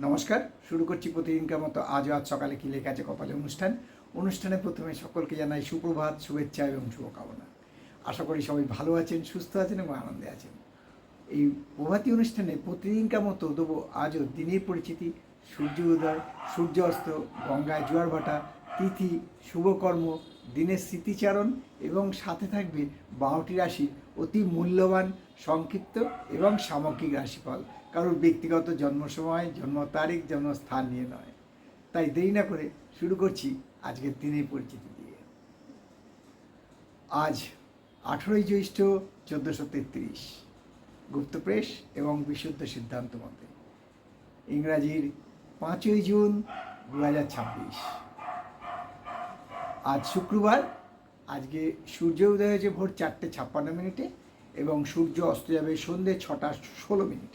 নমস্কার, শুরু করছি প্রতিদিনকার মতো আজ সকালে কি লেখা আছে কপালে অনুষ্ঠানে প্রথমে সকলকে জানাই সুপ্রভাত, শুভেচ্ছা এবং শুভকামনা। আশা করি সবাই ভালো আছেন, সুস্থ আছেন এবং আনন্দে আছেন। এই প্রভাতী অনুষ্ঠানে প্রতিদিনকার মতো দেবো আজও দিনের পরিচিতি, সূর্য উদয়, সূর্য অস্ত, গঙ্গায় জোয়ার ভাটা, তিথি, শুভকর্ম, দিনের স্মৃতিচারণ এবং সাথে থাকবে 12টি রাশির অতি মূল্যবান সংক্ষিপ্ত এবং সামগ্রিক রাশিফল, কারোর ব্যক্তিগত জন্ম সময়, জন্ম তারিখ, জন্মস্থান নিয়ে নয়। তাই দেরি না করে শুরু করছি আজকের দিনের পরিচিতি দিয়ে। আজ 18ই জ্যৈষ্ঠ 1433 গুপ্তপ্রেস এবং বিশুদ্ধ সিদ্ধান্ত মতে, ইংরাজির 5ই জুন 2026। আজ শুক্রবার। আজকে সূর্য উদয় হয়েছে ভোর 4:56 এবং সূর্য অস্ত যাবে সন্ধ্যে 6:16।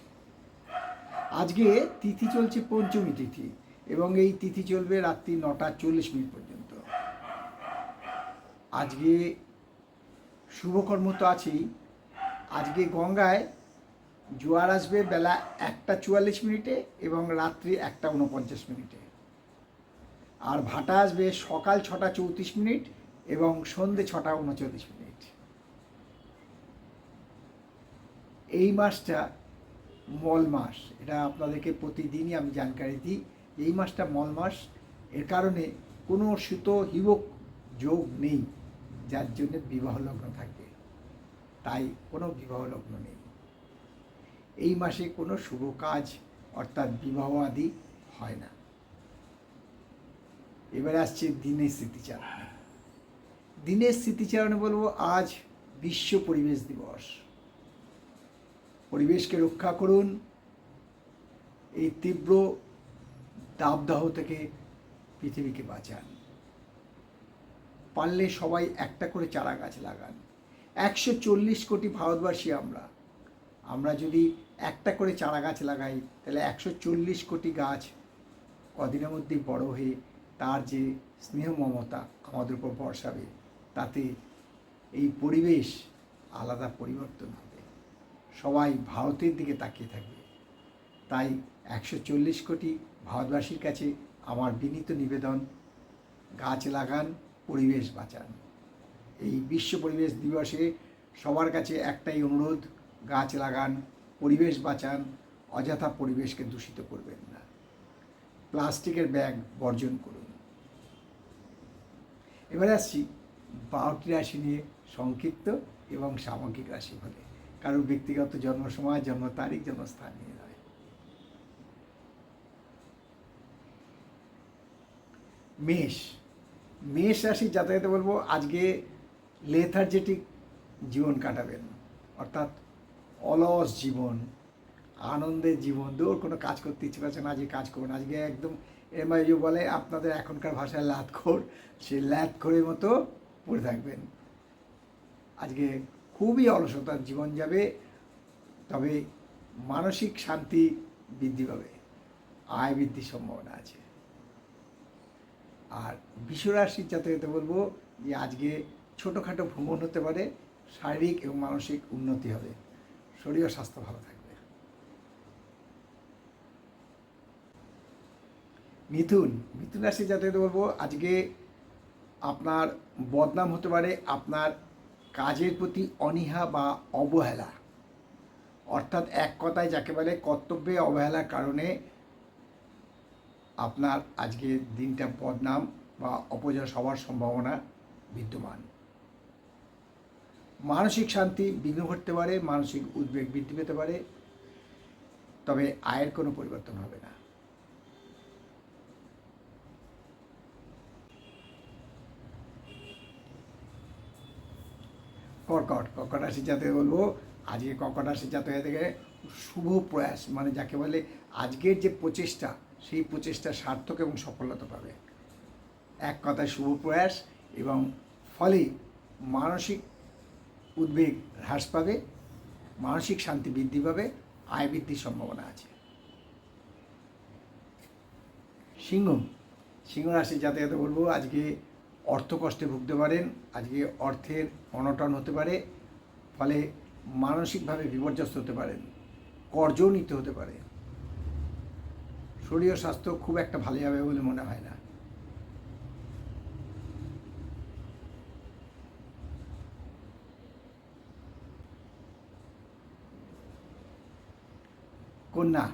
আজকে তিথি চলছে পঞ্চমী তিথি এবং এই তিথি চলবে রাত্রি 9:40 পর্যন্ত। আজকে শুভকর্ম তো আছেই। আজকে গঙ্গায় জোয়ার আসবে বেলা 1:44 এবং রাত্রি 1:49। আর ভাটা আসবে সকাল 6:34 এবং সন্ধ্যে 6:39। এই মাসটা মল মাস, এটা আপনাদেরকে প্রতিদিনই আমি জানকারি দিই। এই মাসটা মল মাস, এর কারণে কোনো সুতো হিবক যোগ নেই যার জন্য বিবাহ লগ্ন থাকবে, তাই কোনো বিবাহ লগ্ন নেই। এই মাসে কোনো শুভ কাজ অর্থাৎ বিবাহ আদি হয় না। এবারে আসছে দিনের স্মৃতিচারণে। দিনের স্মৃতিচারণে বলবো আজ বিশ্ব পরিবেশ দিবস। পরিবেশকে রক্ষা করুন, এই তীব্র দাবদাহ থেকে পৃথিবীকে বাঁচান। পারলে সবাই একটা করে চারা গাছ লাগান। 140 কোটি ভারতবাসী আমরা যদি একটা করে চারা গাছ লাগাই তাহলে 140 কোটি গাছ কদিনের মধ্যেই বড় হয়ে তার যে স্নেহ মমতা আমাদের উপর বর্ষাবে, তাতে এই পরিবেশ আলাদা পরিবর্তন হবে। সবাই ভারতের দিকে তাকিয়ে থাকবে। তাই 140 কোটি ভারতবাসীর কাছে আমার বিনীত নিবেদন, গাছ লাগান, পরিবেশ বাঁচান। এই বিশ্ব পরিবেশ দিবসে সবার কাছে একটাই অনুরোধ, গাছ লাগান, পরিবেশ বাঁচান, অযথা পরিবেশকে দূষিত করবেন না। প্লাস্টিকের ব্যাগ বর্জন করুন। এবারে আসছি 12টি রাশি নিয়ে সংক্ষিপ্ত এবং সামগ্রিক রাশি বলে, কারোর ব্যক্তিগত জন্ম সময়, জন্ম তারিখ, জন্মস্থান নিয়ে নয়। মেষ রাশির জাতকদের বলবো আজকে লেথার্জেটিক জীবন কাটাবেন, অর্থাৎ অলস জীবন, আনন্দের জীবন। দূর কোনো কাজ করতে ইচ্ছে করছে না, আজকে কাজ করুন। আজকে একদম যে বলে আপনাদের এখনকার ভাষায় লাতখোর, সেই লাতখোরের মতো পড়ে থাকবেন। আজকে খুবই অলসতার জীবন যাবে, তবে মানসিক শান্তি বৃদ্ধি পাবে, আয় বৃদ্ধির সম্ভাবনা আছে। আর বিশ্বরাশির জাতকদের বলবো যে আজকে ছোটোখাটো ভ্রমণ হতে পারে, শারীরিক এবং মানসিক উন্নতি হবে, শরীর ও স্বাস্থ্য ভালো থাকবে। মিথুন রাশির জাতকদের বলবো আজকে আপনার বদনাম হতে পারে আপনার কাজের প্রতি অনীহা বা অবহেলা, অর্থাৎ এক কথায় যাকে বলে কর্তব্যে অবহেলার কারণে আপনার আজকে দিনটা বদনাম বা অপজয় হওয়ার সম্ভাবনা বিদ্যমান। মানসিক শান্তি বিঘ্ন ঘটতে পারে, মানসিক উদ্বেগ বৃদ্ধি পেতে পারে, তবে আয়ের কোনো পরিবর্তন হবে না। কর্কট রাশির জাতকে বলবো আজকে কর্কট রাশির জাতকে থেকে শুভ প্রয়াস, মানে যাকে বলে আজকের যে প্রচেষ্টা, সেই প্রচেষ্টা সার্থক এবং সফলতা পাবে। এক কথায় শুভ প্রয়াস, এবং ফলে মানসিক উদ্বেগ হ্রাস পাবে, মানসিক শান্তি বৃদ্ধি পাবে, আয় বৃদ্ধির সম্ভাবনা আছে। সিংহ রাশির জাতকে বলবো আজকে অর্থকষ্টে ভুগতে পারেন, আজকে অর্থের অনটন হতে পারে, ফলে মানসিকভাবে বিপর্যস্ত হতে পারেন, কর্জও নিতে হতে পারে। শরীর ও স্বাস্থ্য খুব একটা ভালো যাবে বলে মনে হয় না। কন্যা,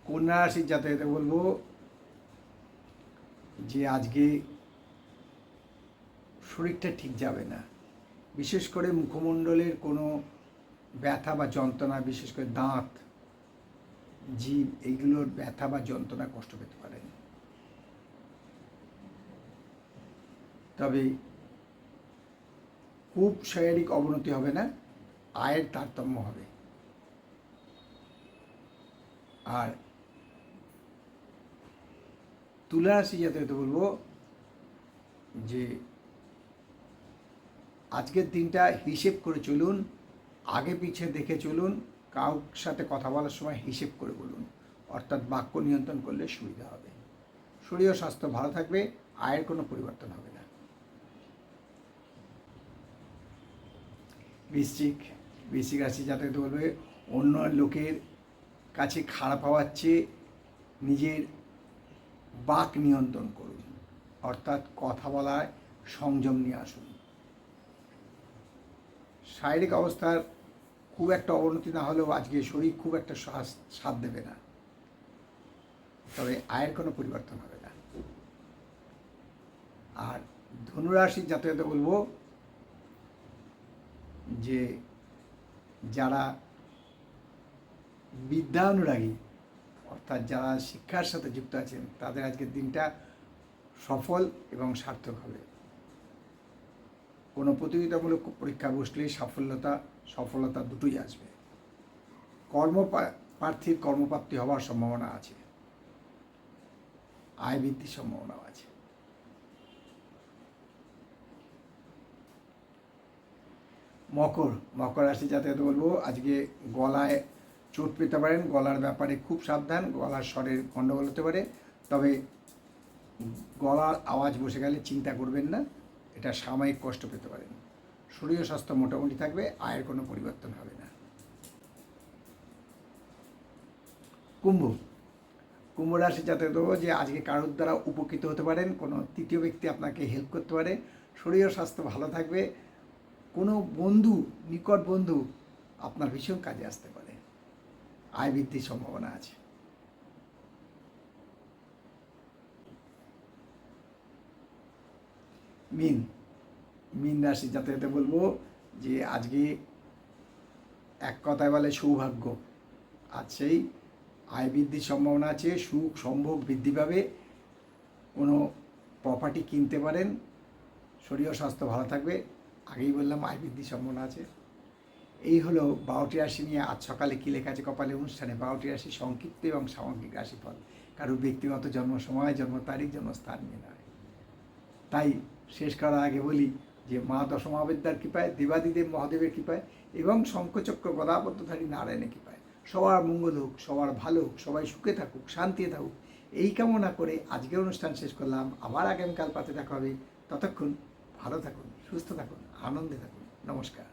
কন্যা রাশির জাতকদের বলবো যে আজকে শরীরটা ঠিক যাবে না, বিশেষ করে মুখমণ্ডলের কোনো ব্যথা বা যন্ত্রণা, বিশেষ করে দাঁত, জিভ, এইগুলোর ব্যথা বা যন্ত্রণা কষ্ট পেতে পারেন। তবে খুব শারীরিক অবনতি হবে না, আয়ের তারতম্য হবে। আর তুলা রাশি জাতকদের বলবো যে আজকের দিনটা হিসেব করে চলুন, আগে পিছে দেখে চলুন, কারোর সাথে কথা বলার সময় হিসেব করে বলুন, অর্থাৎ বাক্য নিয়ন্ত্রণ করলে সুবিধা হবে। শরীর ও স্বাস্থ্য ভালো থাকবে, আয়ের কোনো পরিবর্তন হবে না। বৃশ্চিক, বৃশ্চিক রাশি জাতকদের বলবে অন্য লোকের কাছে খারাপ হওয়ার চেয়ে নিজের বাক নিয়ন্ত্রণ করুন, অর্থাৎ কথা বলায় সংযম নিয়ে আসুন। শারীরিক অবস্থার খুব একটা অবনতি না হলেও আজকে শরীর খুব একটা সাথ দেবে না, তবে আয়ের কোনো পরিবর্তন হবে না। আর ধনুরাশির জাতকদের বলবো যে যারা বিদ্যা অনুরাগী, অর্থাৎ যারা শিক্ষার সাথে যুক্ত আছেন, তাদের আজকের দিনটা সফল এবং সার্থক হবে। কোনো প্রতিযোগিতামূলক পরীক্ষা বসলেই সফলতা দুটোই আসবে। প্রার্থীর কর্মপ্রাপ্তি হওয়ার সম্ভাবনা আছে, আয় বৃদ্ধির সম্ভাবনাও আছে। মকর রাশি জাতকদের বলবো আজকে গলায় চোট পেতে পারেন, গলার ব্যাপারে খুব সাবধান, গলার স্বরের গণ্ডগোল হতে পারে। তবে গলার আওয়াজ বসে গেলে চিন্তা করবেন না, এটা সাময়িক কষ্ট পেতে পারেন। শরীর ও স্বাস্থ্য মোটামুটি থাকবে, আয়ের কোনো পরিবর্তন হবে না। কুম্ভ রাশি যাতে দেবো যে আজকে কারোর দ্বারা উপকৃত হতে পারেন, কোনো তৃতীয় ব্যক্তি আপনাকে হেল্প করতে পারে। শরীর ও স্বাস্থ্য ভালো থাকবে, কোনো বন্ধু, নিকট বন্ধু আপনার ভীষণ কাজে আসতে পারে, আয় বৃদ্ধির সম্ভাবনা আছে। মীন রাশি জাতকদের বলবো যে আজকে এক কথায় বলে সৌভাগ্য, আজ সেই আয় বৃদ্ধির সম্ভাবনা আছে, সুখ সম্ভোগ বৃদ্ধি পাবে, কোনো প্রপার্টি কিনতে পারেন। শরীর ও স্বাস্থ্য ভালো থাকবে, আগেই বললাম আয় বৃদ্ধির সম্ভাবনা আছে। এই হলো 12টি রাশি নিয়ে আজ সকালে কী লেখা আছে কপালে অনুষ্ঠানে 12টি রাশি সংক্ষিপ্ত এবং সামগ্রিক রাশিফল, কারো ব্যক্তিগত জন্ম সময়, জন্ম তারিখ, জন্মস্থান নিয়ে নয়। তাই শেষ করার আগে বলি যে মা দশমহাবিদ্যার কৃপায়, দেবাদিদেব মহাদেবের কৃপায় এবং শঙ্খচক্র গদাপদ্মধারী নারায়ণের কৃপায় সবার মঙ্গল হোক, সবার ভালো হোক, সবাই সুখে থাকুক, শান্তিতে থাকুক, এই কামনা করে আজকের অনুষ্ঠান শেষ করলাম। আবার আগামীকাল পাতে দেখা হবে। ততক্ষণ ভালো থাকুন, সুস্থ থাকুন, আনন্দে থাকুন। নমস্কার।